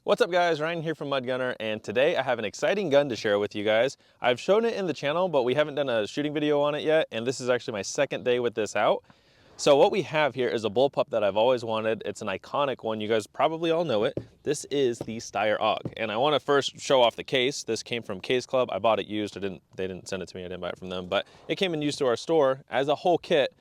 What's up guys, Ryan here from Mud Gunner, and today I have an exciting gun to share with you guys. I've shown it in the channel, but we haven't done a shooting video on it yet, and this is actually my second day with this out. So what we have here is a bullpup that I've always wanted. It's an iconic one, you guys probably all know it. This is the Steyr AUG, and I want to first show off the case. This came from Case Club. I bought it used. They didn't send it to me, I didn't buy it from them, but it came in used to our store as a whole kit,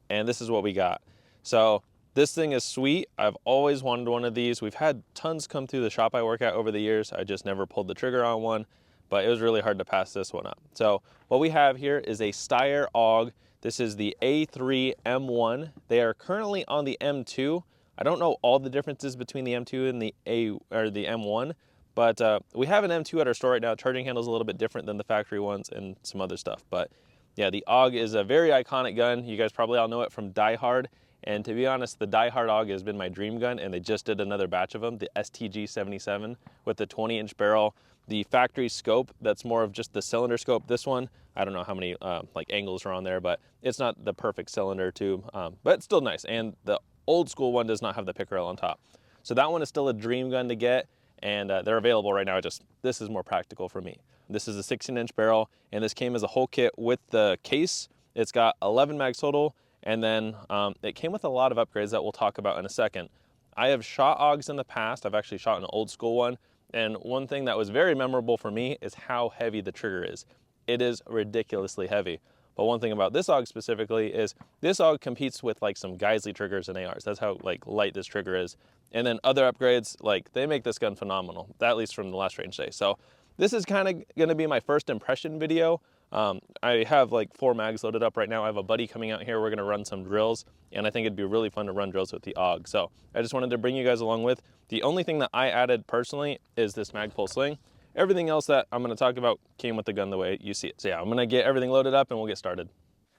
and this is what we got. So this thing is sweet. I've always wanted one of these. We've had tons come through the shop I work at over the years. I just never pulled the trigger on one, but it was really hard to pass this one up. So what we have here is a Steyr AUG. This is the A3 M1. They are currently on the M2. I don't know all the differences between the M2 and the M1, but we have an M2 at our store right now. Charging handle is a little bit different than the factory ones and some other stuff. But yeah, the AUG is a very iconic gun. You guys probably all know it from Die Hard. And to be honest, the Die Hard AUG has been my dream gun, and they just did another batch of them, the STG-77 with the 20-inch barrel. The factory scope, that's more of just the cylinder scope. This one, I don't know how many like angles are on there, but it's not the perfect cylinder tube, but it's still nice. And the old school one does not have the pickerel on top. So that one is still a dream gun to get, and they're available right now. This is more practical for me. This is a 16-inch barrel, and this came as a whole kit with the case. It's got 11 mags total. And then it came with a lot of upgrades that we'll talk about in a second. I have shot AUGs in the past. I've actually shot an old school one. And one thing that was very memorable for me is how heavy the trigger is. It is ridiculously heavy. But one thing about this AUG specifically is this AUG competes with like some Geisley triggers and ARs. That's how like light this trigger is. And then other upgrades, like they make this gun phenomenal, at least from the last range day. So this is kind of gonna be my first impression video. I have like 4 mags loaded up right now. I have a buddy coming out here. We're gonna run some drills, and I think it'd be really fun to run drills with the AUG. So I just wanted to bring you guys along with. The only thing that I added personally is this Magpul sling. Everything else that I'm gonna talk about came with the gun the way you see it. So yeah, I'm gonna get everything loaded up and we'll get started.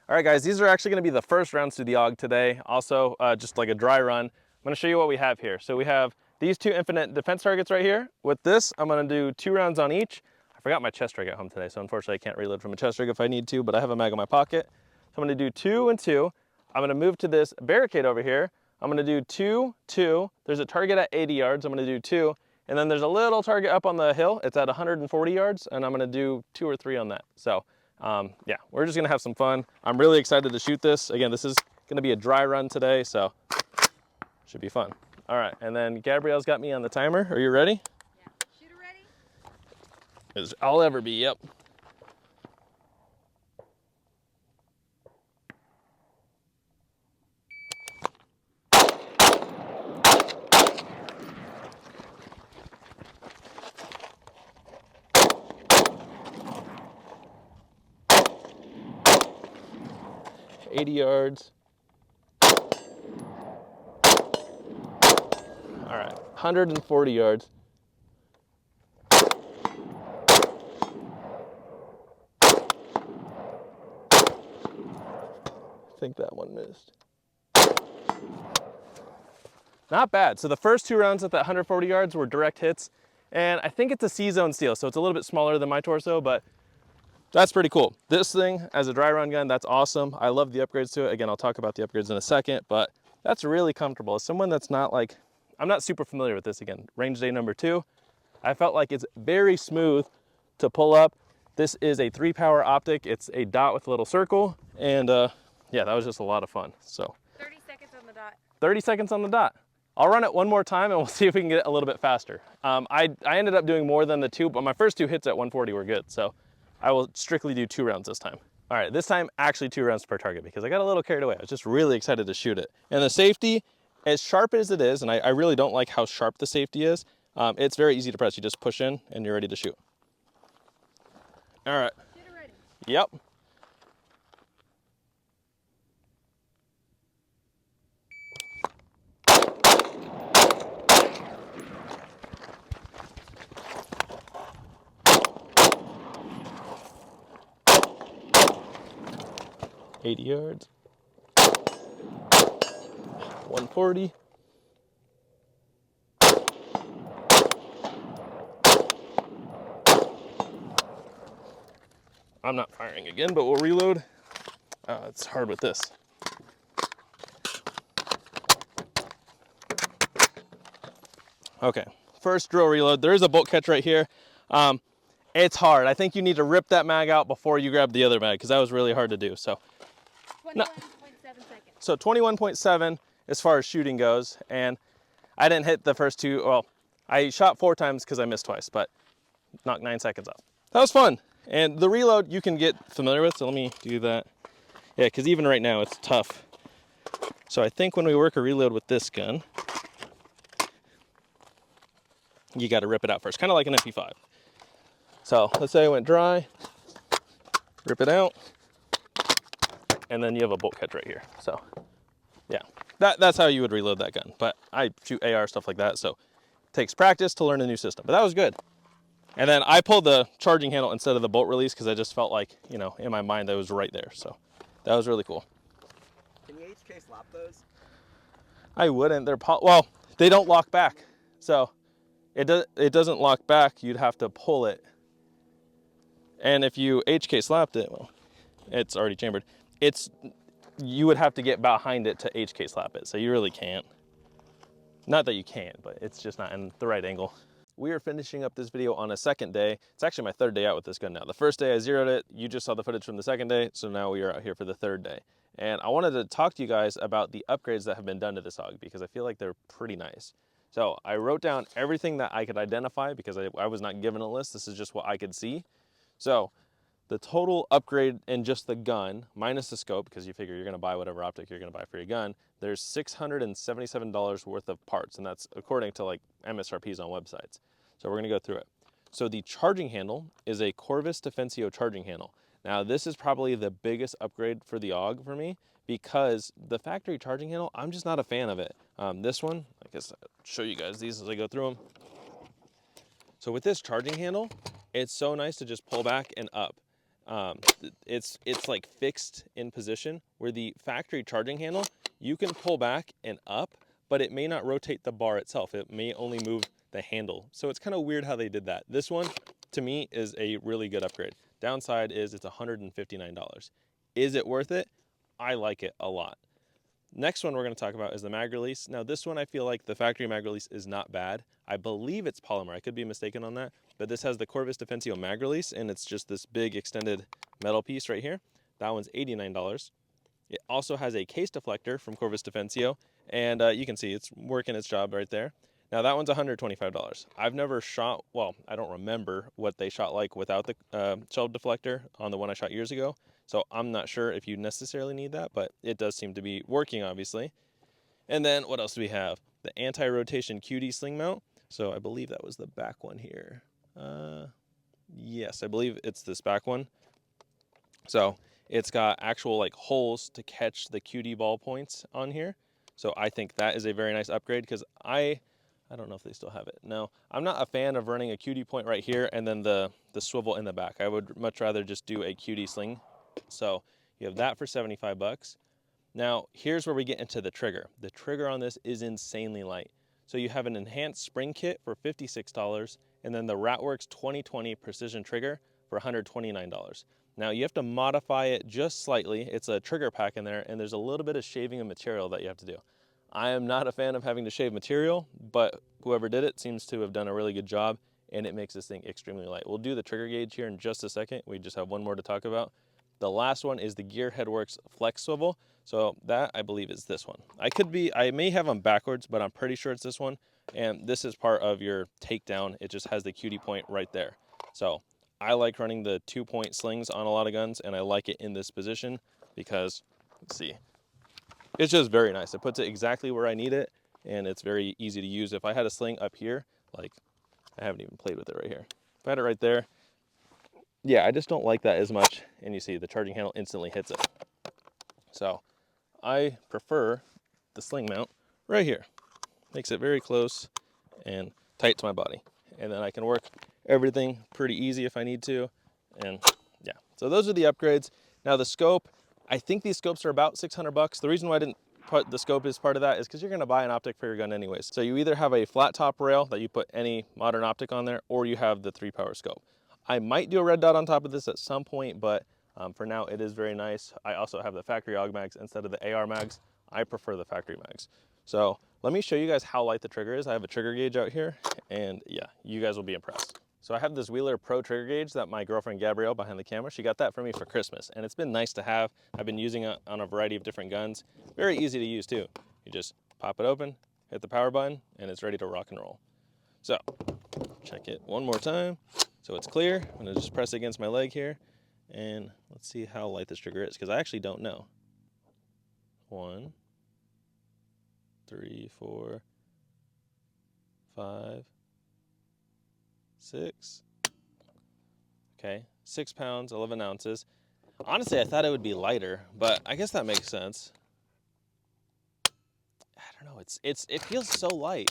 All right guys, these are actually gonna be the first rounds through the AUG today. Also, just like a dry run. I'm gonna show you what we have here. So we have these 2 infinite defense targets right here. With this, I'm gonna do 2 rounds on each. I forgot my chest rig at home today, so unfortunately I can't reload from a chest rig if I need to, but I have a mag in my pocket. So I'm gonna do 2 and 2. I'm gonna move to this barricade over here. I'm gonna do 2, 2. There's a target at 80 yards. I'm gonna do 2. And then there's a little target up on the hill. It's at 140 yards, and I'm gonna do 2 or 3 on that. So yeah, we're just gonna have some fun. I'm really excited to shoot this. Again, this is gonna be a dry run today, so should be fun. All right, and then Gabrielle's got me on the timer. Are you ready? As I'll ever be, yep. $80 yards. All right, 140 yards. I think that one missed. Not bad. So the first 2 rounds at that 140 yards were direct hits, and I think it's a C-zone steel, so it's a little bit smaller than my torso, but that's pretty cool. This thing as a dry run gun, that's awesome. I love the upgrades to it. Again, I'll talk about the upgrades in a second, but that's really comfortable. As someone that's not like, I'm not super familiar with this, again, range day number 2, I felt like it's very smooth to pull up. This is a 3-power optic. It's a dot with a little circle, and yeah, that was just a lot of fun. So 30 seconds on the dot. 30 seconds on the dot. I'll run it one more time and we'll see if we can get a little bit faster. I ended up doing more than the 2, but my first 2 hits at 140 were good. So I will strictly do 2 rounds this time. All right, this time actually 2 rounds per target because I got a little carried away. I was just really excited to shoot it. And the safety, as sharp as it is, and I really don't like how sharp the safety is, it's very easy to press. You just push in and you're ready to shoot. All right. Get it ready. Yep. $80 yards. 140. I'm not firing again, but we'll reload. It's hard with this. Okay, first drill reload. There is a bolt catch right here. It's hard. I think you need to rip that mag out before you grab the other mag, because that was really hard to do. So 21.7 seconds. So 21.7 as far as shooting goes, and I didn't hit the first two. Well, I shot 4 times because I missed twice, but knocked 9 seconds off. That was fun. And the reload you can get familiar with, so let me do that. Yeah, because even right now it's tough. So I think when we work a reload with this gun, you got to rip it out first, kind of like an MP5. So let's say I went dry, rip it out, and then you have a bolt catch right here. So yeah, that's how you would reload that gun. But I shoot AR, stuff like that, so it takes practice to learn a new system. But that was good. And then I pulled the charging handle instead of the bolt release because I just felt like, you know, in my mind that was right there. So that was really cool. Can you HK slap those? I wouldn't. Well, they don't lock back. So it doesn't lock back. You'd have to pull it. And if you HK slapped it, well, it's already chambered. You would have to get behind it to HK slap it. So you really can't. Not that you can't, but it's just not in the right angle. We are finishing up this video on a second day. It's actually my third day out with this gun now. The first day I zeroed it. You just saw the footage from the second day. So now we are out here for the third day. And I wanted to talk to you guys about the upgrades that have been done to this AUG because I feel like they're pretty nice. So I wrote down everything that I could identify because I was not given a list. This is just what I could see. So the total upgrade in just the gun, minus the scope, because you figure you're gonna buy whatever optic you're gonna buy for your gun, there's $677 worth of parts, and that's according to like MSRPs on websites. So we're gonna go through it. So the charging handle is a Corvus Defensio charging handle. Now this is probably the biggest upgrade for the AUG for me because the factory charging handle, I'm just not a fan of it. This one, I guess I'll show you guys these as I go through them. So with this charging handle, it's so nice to just pull back and up. It's like fixed in position, where the factory charging handle, you can pull back and up, but it may not rotate the bar itself. It may only move the handle. So it's kind of weird how they did that. This one, to me, is a really good upgrade. Downside is it's $159. Is it worth it? I like it a lot. Next one we're going to talk about is the mag release. Now this one I feel like the factory mag release is not bad. I believe it's polymer. I could be mistaken on that. But this has the Corvus Defensio mag release, and it's just this big extended metal piece right here. That one's $89. It also has a case deflector from Corvus Defensio, and you can see it's working its job right there. Now that one's $125. I've never shot, well, I don't remember what they shot like without the shell deflector on the one I shot years ago. So I'm not sure if you necessarily need that, but it does seem to be working, obviously. And then what else do we have? The anti-rotation QD sling mount. So I believe that was the back one here. Yes, I believe it's this back one. So it's got actual like holes to catch the QD ball points on here. So I think that is a very nice upgrade because I don't know if they still have it. No, I'm not a fan of running a QD point right here and then the swivel in the back. I would much rather just do a QD sling. So you have that for 75 bucks. Now here's where we get into the trigger. The trigger on this is insanely light. So you have an enhanced spring kit for $56 and then the Ratworks 2020 precision trigger for $129. Now you have to modify it just slightly. It's a trigger pack in there and there's a little bit of shaving of material that you have to do. I am not a fan of having to shave material, but whoever did it seems to have done a really good job and it makes this thing extremely light. We'll do the trigger gauge here in just a second. We just have one more to talk about. The last one is the Gearheadworks Flex Swivel. So that I believe is this one. I may have them backwards, but I'm pretty sure it's this one. And this is part of your takedown. It just has the QD point right there. So I like running the 2-point slings on a lot of guns and I like it in this position because, let's see, it's just very nice. It puts it exactly where I need it and it's very easy to use. If I had a sling up here, like I haven't even played with it right here. If I had it right there, yeah, I just don't like that as much. And you see the charging handle instantly hits it. So I prefer the sling mount right here. Makes it very close and tight to my body. And then I can work everything pretty easy if I need to. And yeah, so those are the upgrades. Now the scope, I think these scopes are about 600 bucks. The reason why I didn't put the scope as part of that is because you're gonna buy an optic for your gun anyways. So you either have a flat top rail that you put any modern optic on there, or you have the 3-power scope. I might do a red dot on top of this at some point, but for now it is very nice. I also have the factory AUG mags instead of the AR mags. I prefer the factory mags. So let me show you guys how light the trigger is. I have a trigger gauge out here, and yeah, you guys will be impressed. So I have this Wheeler Pro trigger gauge that my girlfriend Gabrielle behind the camera, she got that for me for Christmas, and it's been nice to have. I've been using it on a variety of different guns. Very easy to use too. You just pop it open, hit the power button, and it's ready to rock and roll. So check it one more time. So it's clear. I'm gonna just press it against my leg here, and let's see how light this trigger is, because I actually don't know. 1, 3, 4, 5, 6. Okay, 6 pounds, 11 ounces. Honestly, I thought it would be lighter, but I guess that makes sense. I don't know, it feels so light,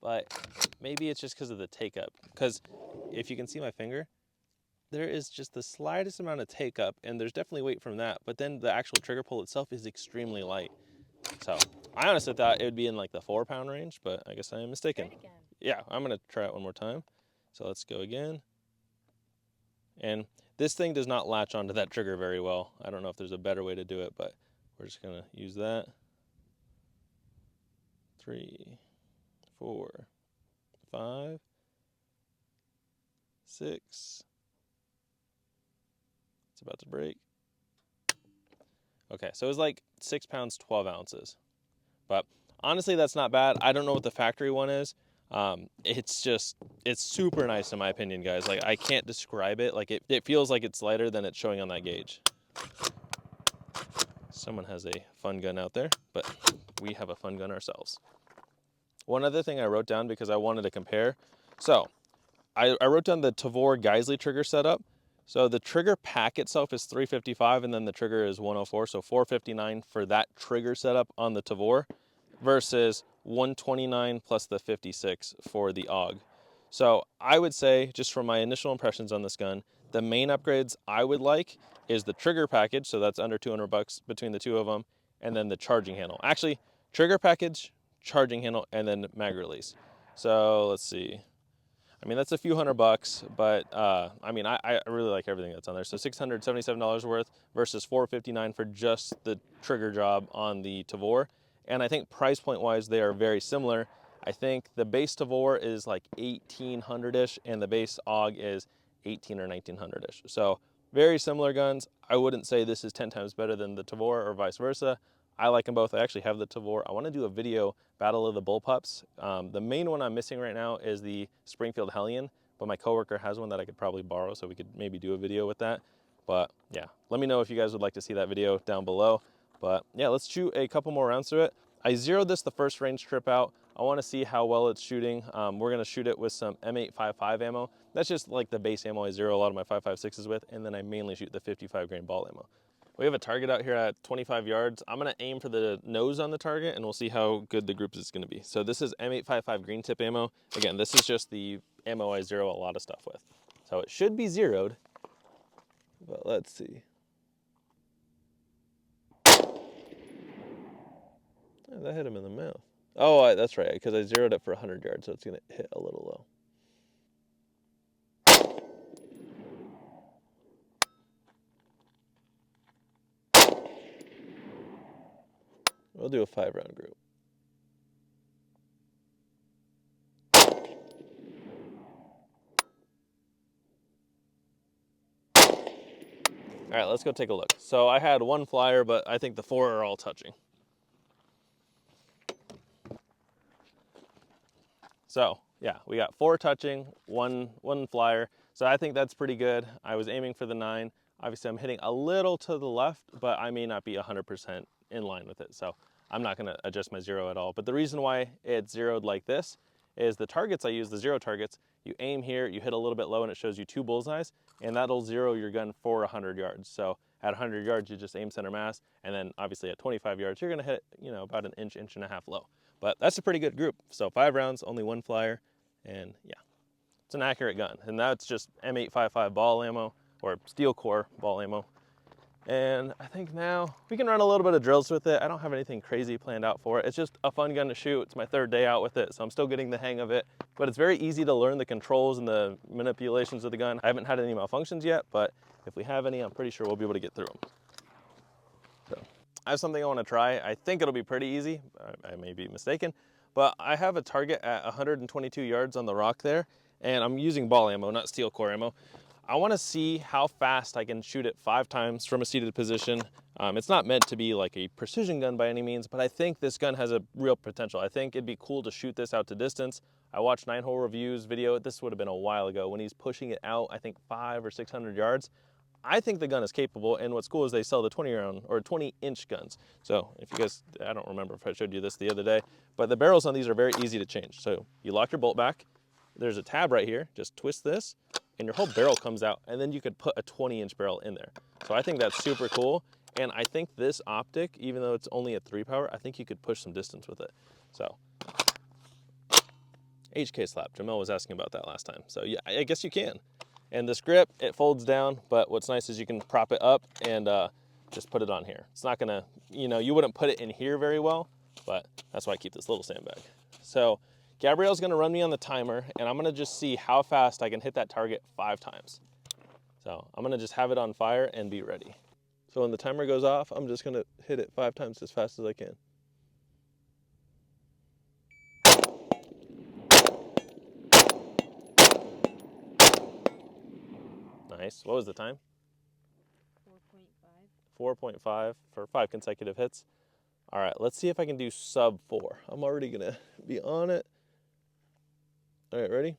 but maybe it's just because of the take up. Because if you can see my finger, there is just the slightest amount of take up, and there's definitely weight from that, but then the actual trigger pull itself is extremely light. So I honestly thought it would be in like the 4-pound range, but I guess I am mistaken. Try it again. Yeah, I'm gonna try it one more time. So let's go again. And this thing does not latch onto that trigger very well. I don't know if there's a better way to do it, but we're just gonna use that. 3, 4, 5, 6. It's about to break. Okay, so it was like 6 pounds, 12 ounces. But honestly, that's not bad. I don't know what the factory one is. It's super nice in my opinion, guys. Like, I can't describe it. Like, it feels like it's lighter than it's showing on that gauge. Someone has a fun gun out there, but we have a fun gun ourselves. One other thing I wrote down because I wanted to compare. So I wrote down the Tavor Geisley trigger setup. So the trigger pack itself is $355, and then the trigger is $104, so $459 for that trigger setup on the Tavor versus $129 plus the $56 for the AUG. So I would say, just from my initial impressions on this gun, the main upgrades I would like is the trigger package, so that's under $200 between the two of them, and then the charging handle. Actually, trigger package, charging handle, and then mag release. So let's see. I mean, that's a few $100, but I mean, I really like everything that's on there. So $677 worth versus $459 for just the trigger job on the Tavor. And I think price point wise, they are very similar. I think the base Tavor is like $1,800-ish and the base AUG is $1,800 or $1,900-ish. So very similar guns. I wouldn't say this is 10 times better than the Tavor or vice versa. I like them both. I actually have the Tavor. I want to do a video battle of the bullpups. The main one I'm missing right now is the Springfield Hellion, but my coworker has one that I could probably borrow, so we could maybe do a video with that. But yeah, let me know if you guys would like to see that video down below. But yeah, let's shoot a couple more rounds to it. I zeroed this the first range trip out. I want to see how well it's shooting. We're going to shoot it with some M855 ammo. That's just like the base ammo I zero a lot of my 5.56s with, and then I mainly shoot the 55 grain ball ammo. We have a target out here at 25 yards. I'm gonna aim for the nose on the target and we'll see how good the group is gonna be. So this is M855 green tip ammo. Again, this is just the ammo I zero a lot of stuff with. So it should be zeroed, but let's see. Oh, that hit him in the mouth. Oh, that's right, because I zeroed it for 100 yards, so it's gonna hit a little low. We'll do a 5-round group. All right, let's go take a look. So I had one flyer, but I think the 4 are all touching. So yeah, we got 4 touching, one flyer. So I think that's pretty good. I was aiming for the 9. Obviously I'm hitting a little to the left, but I may not be 100% in line with it. So I'm not gonna adjust my zero at all. But the reason why it's zeroed like this is the targets I use, the zero targets, you aim here, you hit a little bit low and it shows you 2 bullseyes, and that'll zero your gun for 100 yards. So at 100 yards, you just aim center mass, and then obviously at 25 yards, you're gonna hit, you know, about an inch, inch and a half low. But that's a pretty good group. So 5 rounds, only 1 flyer, and yeah, it's an accurate gun. And that's just M855 ball ammo, or steel core ball ammo. And I think now we can run a little bit of drills with it. I don't have anything crazy planned out for it. It's just a fun gun to shoot. It's my 3rd day out with it, so I'm still getting the hang of it. But it's very easy to learn the controls and the manipulations of the gun. I haven't had any malfunctions yet, but if we have any, I'm pretty sure we'll be able to get through them. So I have something I want to try. I think it'll be pretty easy. I may be mistaken, but I have a target at 122 yards on the rock there, and I'm using ball ammo, not steel core ammo. I want to see how fast I can shoot it 5 times from a seated position. It's not meant to be like a precision gun by any means, but I think this gun has a real potential. I think it'd be cool to shoot this out to distance. I watched 9-Hole Review's video. This would have been a while ago when he's pushing it out, I think 500 or 600 yards. I think the gun is capable, and what's cool is they sell the 20-round or 20-inch guns. So if you guys, I don't remember if I showed you this the other day, but the barrels on these are very easy to change. So you lock your bolt back. There's a tab right here. Just twist this, and your whole barrel comes out, and then you could put a 20-inch barrel in there. So I think that's super cool, and I think this optic, even though it's only at 3 power, I think you could push some distance with it. So HK slap. Jamel was asking about that last time. So yeah, I guess you can. And this grip, it folds down, but what's nice is you can prop it up and just put it on here. It's not gonna, you wouldn't put it in here very well, but that's why I keep this little sandbag. So Gabrielle's gonna run me on the timer, and I'm gonna just see how fast I can hit that target 5 times. So I'm gonna just have it on fire and be ready. So when the timer goes off, I'm just gonna hit it 5 times as fast as I can. Nice. What was the time? 4.5. 4.5 for 5 consecutive hits. All right, let's see if I can do sub 4. I'm already gonna be on it. All right, ready?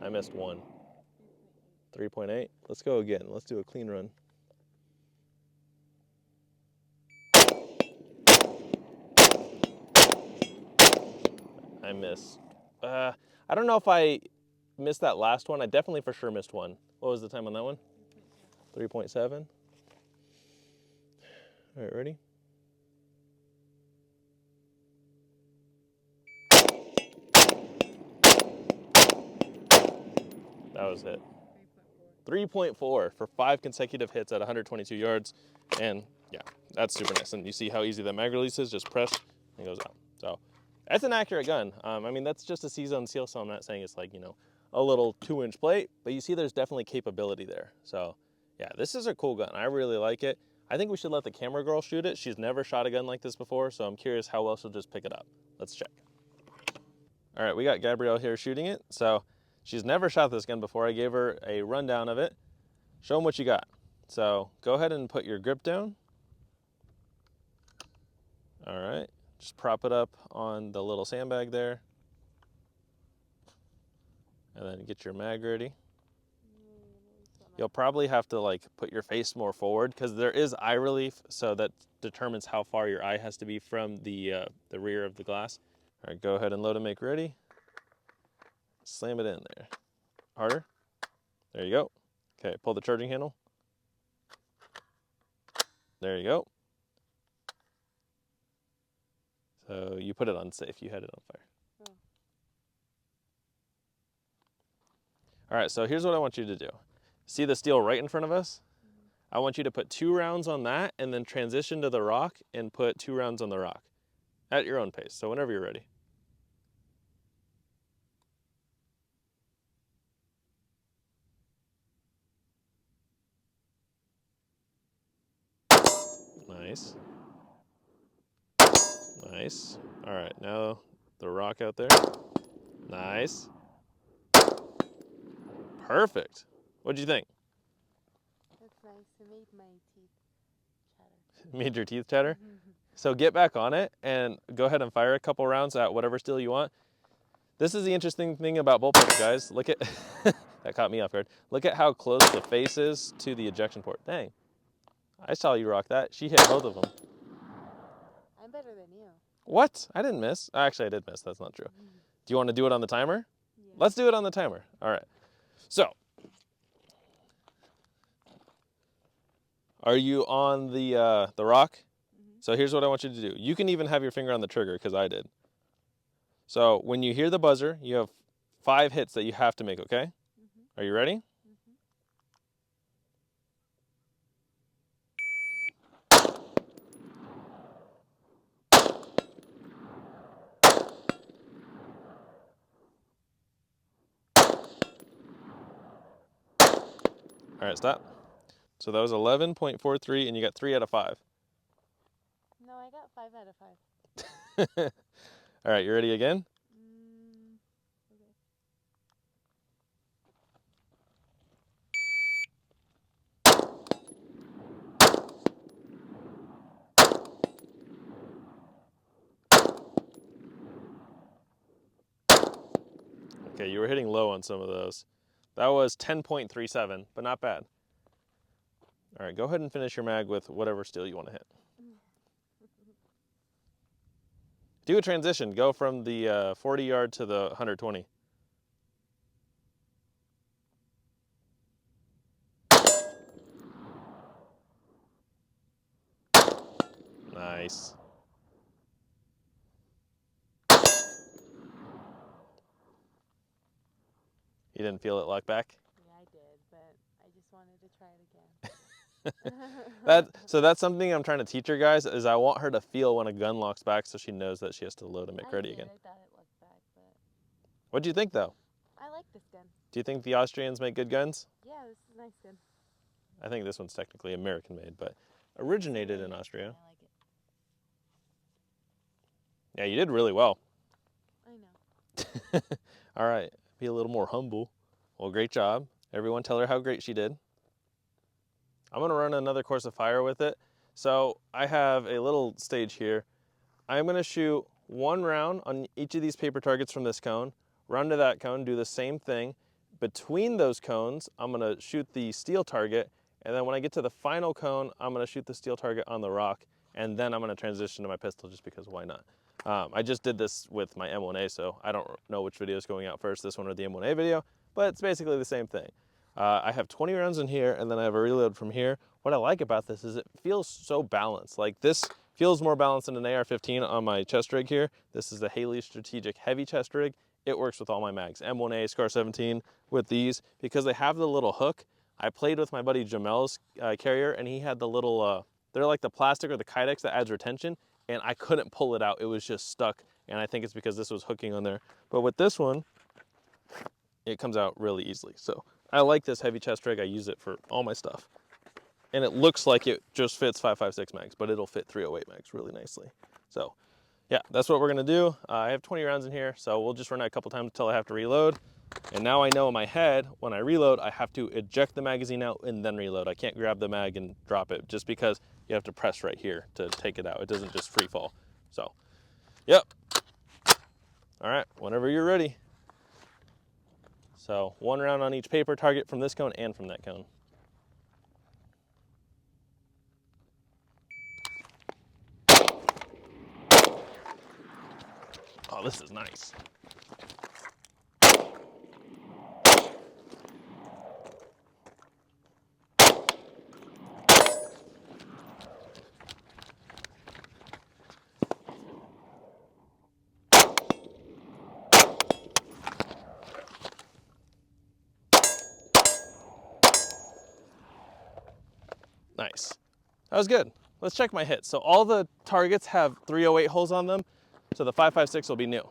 I missed 1. 3.8. Let's go again. Let's do a clean run. I missed. I don't know if I missed that last one. I definitely for sure missed 1. What was the time on that one? 3.7. All right, ready? That was it. 3.4 for 5 consecutive hits at 122 yards. And yeah, that's super nice. And you see how easy that mag release is? Just press and it goes out. So that's an accurate gun. I mean, that's just a C-Zone seal, so I'm not saying it's like, a little 2-inch plate, but you see there's definitely capability there. So yeah, this is a cool gun. I really like it. I think we should let the camera girl shoot it. She's never shot a gun like this before, so I'm curious how well she'll just pick it up. Let's check. All right, we got Gabrielle here shooting it. So she's never shot this gun before. I gave her a rundown of it. Show them what you got. So go ahead and put your grip down. All right, just prop it up on the little sandbag there. And then get your mag ready. You'll probably have to put your face more forward because there is eye relief, so that determines how far your eye has to be from the rear of the glass. All right, go ahead and load and make ready. Slam it in there. Harder. There you go. Okay, pull the charging handle. There you go. So you put it on safe, you had it on fire. Oh. All right, so here's what I want you to do. See the steel right in front of us? I want you to put 2 rounds on that and then transition to the rock and put 2 rounds on the rock at your own pace. So whenever you're ready. Nice. Nice. All right, now the rock out there. Nice. Perfect. What'd you think? That's nice. It made my teeth chatter. Made your teeth chatter? So get back on it and go ahead and fire a couple rounds at whatever steel you want. This is the interesting thing about bullpups, guys. Look at, that caught me off guard. Look at how close the face is to the ejection port. Dang, I saw you rock that. She hit both of them. I'm better than you. What? I didn't miss. Actually, I did miss. That's not true. Do you want to do it on the timer? Yeah. Let's do it on the timer. All right. So, are you on the rock? So here's what I want you to do. You can even have your finger on the trigger because I did. So when you hear the buzzer, you have 5 hits that you have to make, okay? Are you ready? All right, stop. So that was 11.43, and you got 3 out of 5. No, I got 5 out of 5. All right, you ready again? Okay. Okay, you were hitting low on some of those. That was 10.37, but not bad. All right, go ahead and finish your mag with whatever steel you want to hit. Do a transition. Go from the 40 yard to the 120. Nice. You didn't feel it lock back? Yeah, I did, but I just wanted to try it again. So that's something I'm trying to teach her, guys, is I want her to feel when a gun locks back so she knows that she has to load and make ready again. I thought it looked back, but What do you think, though? I like this gun. Do you think the Austrians make good guns? Yeah, this is a nice gun. I think this one's technically American made, but originated in Austria. I like it. Yeah, you did really well. I know. All right, be a little more humble. Well, great job. Everyone tell her how great she did. I'm gonna run another course of fire with it. So I have a little stage here. I'm gonna shoot 1 round on each of these paper targets from this cone, run to that cone, do the same thing. Between those cones, I'm gonna shoot the steel target, and then when I get to the final cone, I'm gonna shoot the steel target on the rock, and then I'm gonna transition to my pistol just because why not? I just did this with my M1A, so I don't know which video is going out first, this one or the M1A video, but it's basically the same thing. I have 20 rounds in here, and then I have a reload from here. What I like about this is it feels so balanced. Like this feels more balanced than an AR-15 on my chest rig here. This is the Haley Strategic Heavy Chest Rig. It works with all my mags. M1A, Scar 17 with these because they have the little hook. I played with my buddy Jamel's carrier, and he had the little, they're like the plastic or the Kydex that adds retention, and I couldn't pull it out. It was just stuck, and I think it's because this was hooking on there. But with this one, it comes out really easily. So I like this heavy chest rig. I use it for all my stuff. And it looks like it just fits 5.56 mags, but it'll fit 308 mags really nicely. So yeah, that's what we're gonna do. I have 20 rounds in here, so we'll just run it a couple times until I have to reload. And now I know in my head, when I reload, I have to eject the magazine out and then reload. I can't grab the mag and drop it just because you have to press right here to take it out. It doesn't just free fall. So, yep. All right, whenever you're ready. So 1 round on each paper target from this cone and from that cone. Oh, this is nice. Nice. That was good. Let's check my hits. So all the targets have 308 holes on them, so the 5.56 will be new.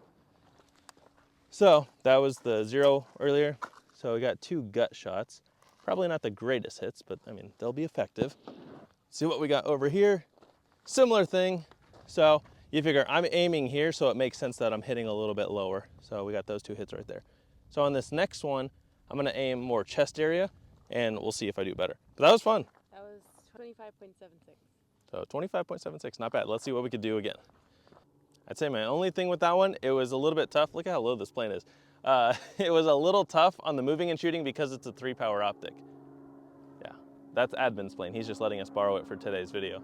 So that was the 0 earlier. So we got 2 gut shots. Probably not the greatest hits, but I mean, they'll be effective. See what we got over here. Similar thing. So you figure I'm aiming here, so it makes sense that I'm hitting a little bit lower. So we got those 2 hits right there. So on this next one, I'm gonna aim more chest area, and we'll see if I do better. But that was fun. That was 25.76. So 25.76, not bad. Let's see what we could do again. I'd say my only thing with that one, it was a little bit tough. Look at how low this plane is. It was a little tough on the moving and shooting because it's a 3-power optic. Yeah, that's Admin's plane. He's just letting us borrow it for today's video.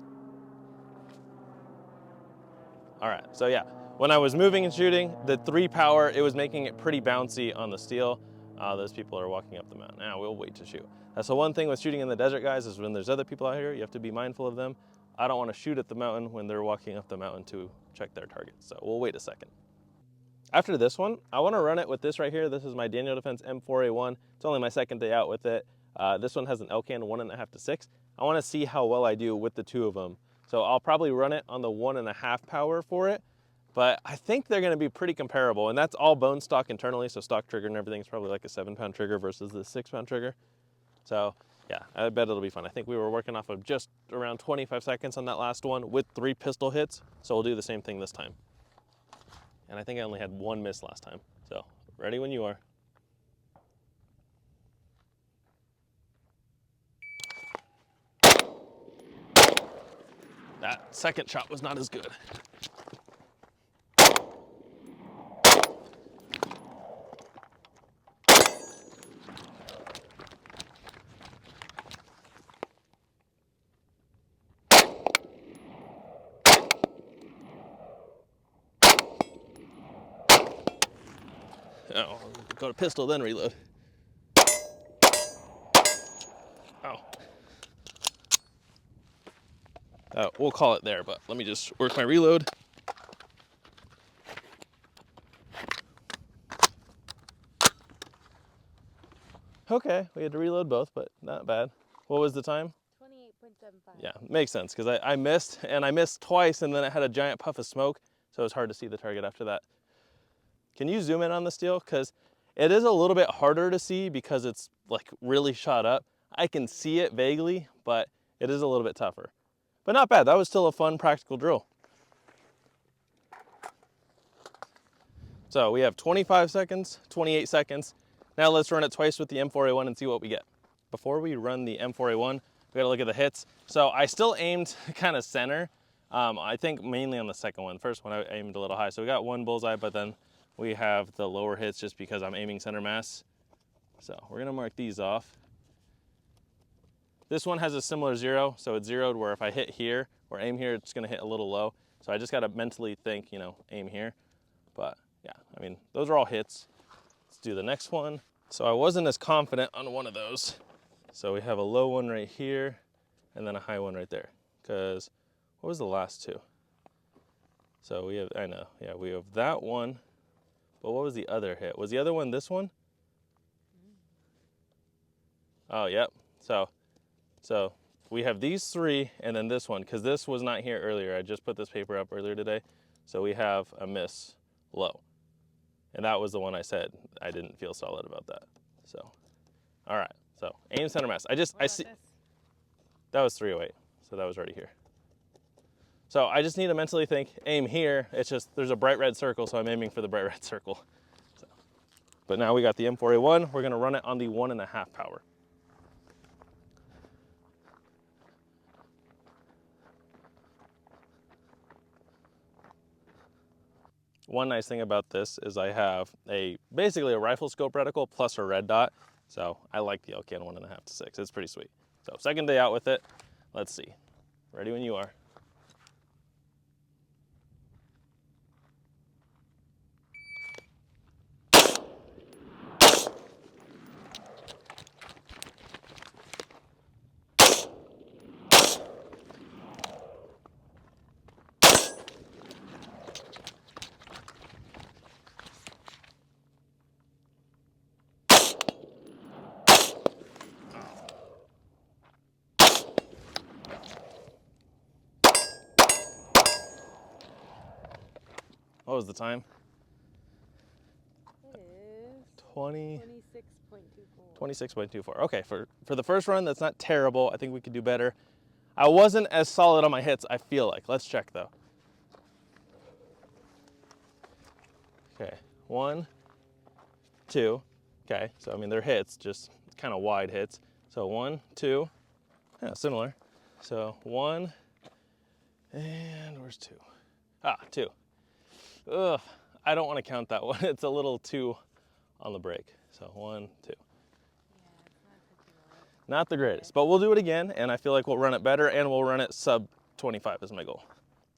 All right, so yeah, when I was moving and shooting, the 3-power, it was making it pretty bouncy on the steel. Those people are walking up the mountain. Now we'll wait to shoot. That's the one thing with shooting in the desert, guys, is when there's other people out here, you have to be mindful of them. I don't want to shoot at the mountain when they're walking up the mountain to check their targets. So we'll wait a second. After this one, I want to run it with this right here. This is my Daniel Defense M4A1. It's only my 2nd day out with it. This one has an LCAN 1.5 to 6. I want to see how well I do with the 2 of them. So I'll probably run it on the 1.5 power for it, but I think they're going to be pretty comparable, and that's all bone stock internally, so stock trigger and everything is probably like a 7-pound trigger versus the 6-pound trigger. So Yeah, I bet it'll be fun. I think we were working off of just around 25 seconds on that last one with 3 pistol hits. So we'll do the same thing this time. And I think I only had 1 miss last time. So ready when you are. That second shot was not as good. Oh, go to pistol, then reload. Oh. We'll call it there, but let me just work my reload. Okay, we had to reload both, but not bad. What was the time? 28.75. Yeah, makes sense, because I missed, and I missed twice, and then it had a giant puff of smoke, so it was hard to see the target after that. Can you zoom in on the steel? Because it is a little bit harder to see because it's like really shot up. I can see it vaguely, but it is a little bit tougher. But not bad, that was still a fun practical drill. So we have 25 seconds, 28 seconds. Now let's run it twice with the M4A1 and see what we get. Before we run the M4A1, we gotta look at the hits. So I still aimed kind of center. I think mainly on the second one. First one I aimed a little high. So we got 1 bullseye, but then we have the lower hits just because I'm aiming center mass. So we're gonna mark these off. This one has a similar 0, so it's zeroed where if I hit here or aim here, it's gonna hit a little low. So I just gotta mentally think, you know, aim here. But yeah, I mean, those are all hits. Let's do the next one. So I wasn't as confident on one of those. So we have a low one right here and then a high one right there. Because what was the last 2? So we have, I know, yeah, we have that one. But what was the other hit? Was the other one this one? Oh, yep. So we have these 3 and then this one, because this was not here earlier. I just put this paper up earlier today. So we have a miss low. And that was the one I said I didn't feel solid about that. So, all right. So aim center mass. I see. This? That was 308. So that was already here. So I just need to mentally think, aim here. It's just, there's a bright red circle, so I'm aiming for the bright red circle. So. But now we got the M4A1. We're gonna run it on the 1.5 power. One nice thing about this is I have basically a rifle scope reticle plus a red dot. So I like the Elcan 1.5 to 6. It's pretty sweet. So second day out with it. Let's see. Ready when you are. What was the time? It is 26.24. 26.24. 26.24. Okay, for the first run, that's not terrible. I think we could do better. I wasn't as solid on my hits, I feel like. Let's check though. Okay, 1, 2. Okay, so I mean they're hits, just kind of wide hits. So 1, 2, yeah, similar. So 1, and where's 2? Ah, 2. Ugh, I don't want to count that one. It's a little too on the break. So 1, 2. Yeah, it's Not the greatest, but we'll do it again, and I feel like we'll run it better, and we'll run it sub 25 is my goal.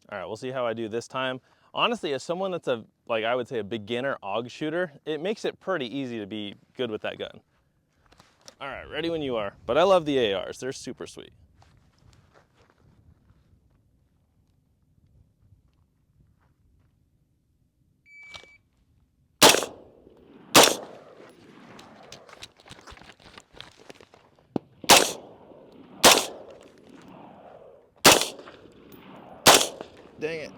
All right, we'll see how I do this time. Honestly, as someone that's I would say a beginner AUG shooter, it makes it pretty easy to be good with that gun. All right, ready when you are. But I love the ARs, they're super sweet. Dang it.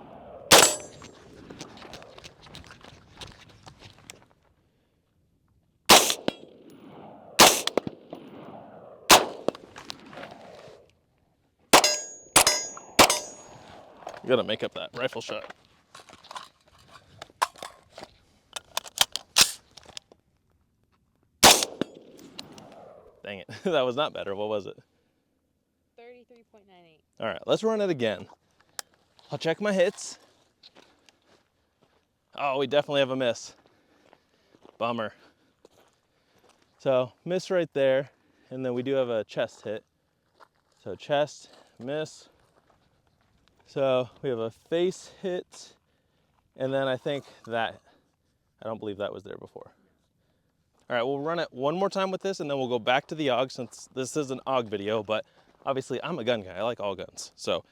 Gotta make up that rifle shot. Dang it, that was not better. What was it? 33.98. All right, let's run it again. I'll check my hits. Oh, we definitely have a miss. Bummer. So miss right there, and then we do have a chest hit. So chest, miss. So we have a face hit, and then I think that, I don't believe that was there before. All right, we'll run it one more time with this, and then we'll go back to the AUG since this is an AUG video, but obviously I'm a gun guy. I like all guns. So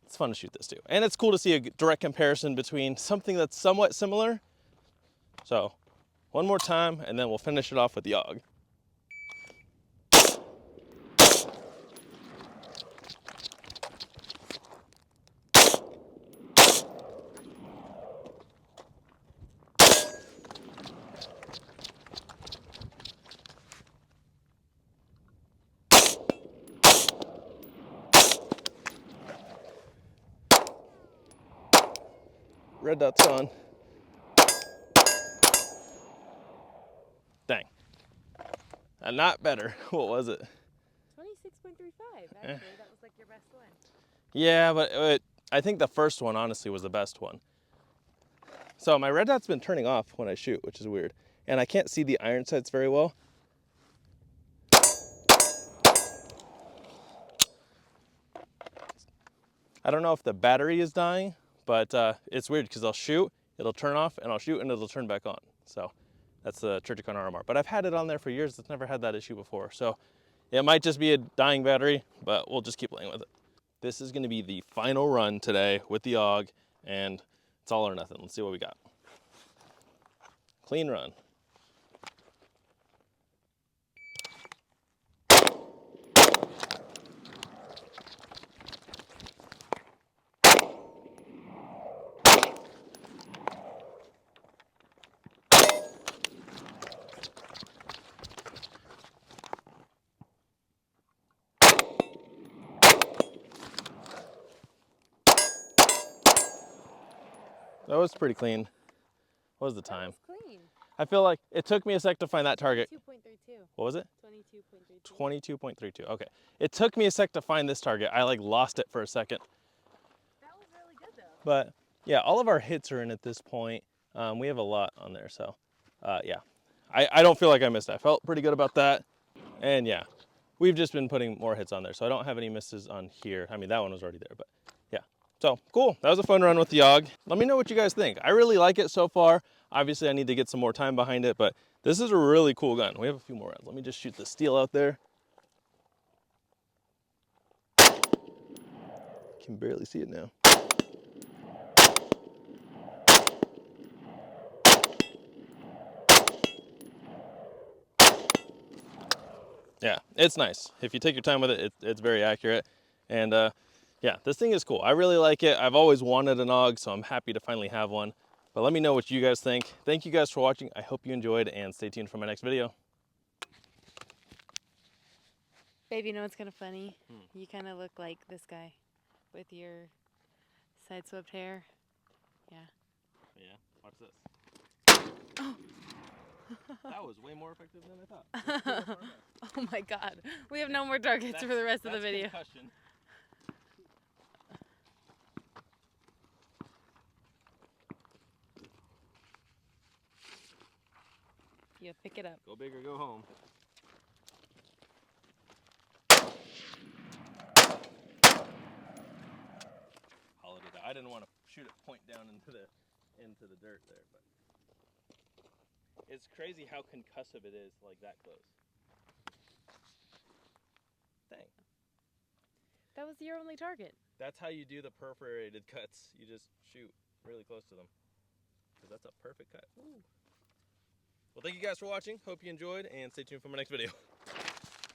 it's fun to shoot this too. And it's cool to see a direct comparison between something that's somewhat similar. So one more time, and then we'll finish it off with the AUG. Red dot's gone. Dang. Not better. What was it? 26.35. Actually, that was like your best one. Yeah, but I think the first one honestly was the best one. So my red dot's been turning off when I shoot, which is weird. And I can't see the iron sights very well. I don't know if the battery is dying, but it's weird because I'll shoot, it'll turn off, and I'll shoot and it'll turn back on. So that's the Trijicon RMR. But I've had it on there for years. It's never had that issue before. So it might just be a dying battery, but we'll just keep playing with it. This is going to be the final run today with the AUG, and it's all or nothing. Let's see what we got. Clean run. That was pretty clean. What was the time? That was clean. I feel like it took me a sec to find that target. 22.32. What was it? 22.32. 22.32. Okay. It took me a sec to find this target. I like lost it for a second. That was really good though. But yeah, all of our hits are in at this point. We have a lot on there, so yeah. I don't feel like I missed. I felt pretty good about that. And yeah, we've just been putting more hits on there, so I don't have any misses on here. I mean, that one was already there, but yeah. So cool, that was a fun run with the AUG. Let me know what you guys think. I really like it so far. Obviously I need to get some more time behind it, but this is a really cool gun. We have a few more rounds. Let me just shoot the steel out there. Can barely see it now. Yeah, it's nice. If you take your time with it, it's very accurate. And yeah, this thing is cool. I really like it. I've always wanted an AUG, so I'm happy to finally have one. But let me know what you guys think. Thank you guys for watching. I hope you enjoyed, and stay tuned for my next video. Babe, you know what's kind of funny? You kind of look like this guy with your side swept hair. Yeah. Yeah, watch this. Oh. That was way more effective than I thought. Oh my God. We have no more targets for the rest of the video. Concussion. Yeah, pick it up. Go big or go home. Hollowed it out. I didn't want to shoot it point down into the dirt there, but it's crazy how concussive it is, like that close. Dang. That was your only target. That's how you do the perforated cuts. You just shoot really close to them, because that's a perfect cut. Ooh. Well, thank you guys for watching. Hope you enjoyed, and stay tuned for my next video.